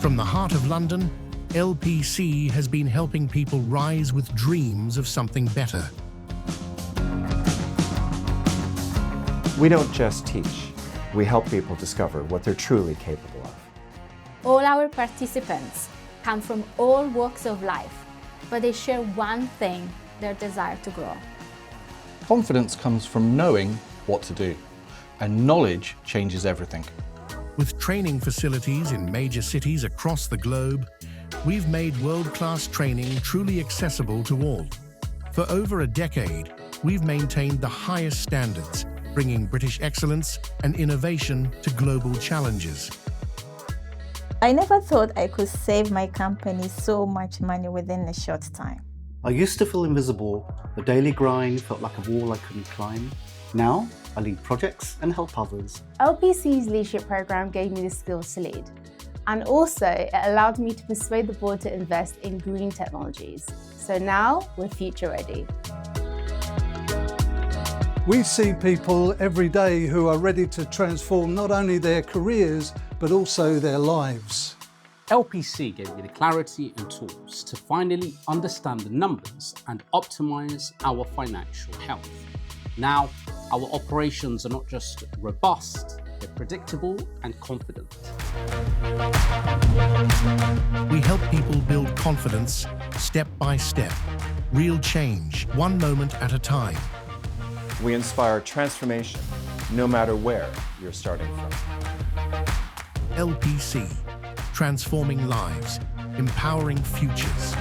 From the heart of London, LPC has been helping people rise with dreams of something better. We don't just teach, we help people discover what they're truly capable of. All our participants come from all walks of life, but they share one thing: their desire to grow. Confidence comes from knowing what to do, and knowledge changes everything. With training facilities in major cities across the globe, we've made world-class training truly accessible to all. For over a decade, we've maintained the highest standards, bringing British excellence and innovation to global challenges. I never thought I could save my company so much money within a short time. I used to feel invisible. The daily grind felt like a wall I couldn't climb. Now, I lead projects and help others. LPC's leadership program gave me the skills to lead. And also, it allowed me to persuade the board to invest in green technologies. So now, we're future ready. We see people every day who are ready to transform not only their careers, but also their lives. LPC gave me the clarity and tools to finally understand the numbers and optimize our financial health. Now, our operations are not just robust, they're predictable and confident. We help people build confidence step by step, real change, one moment at a time. We inspire transformation, no matter where you're starting from. LPC, transforming lives, empowering futures.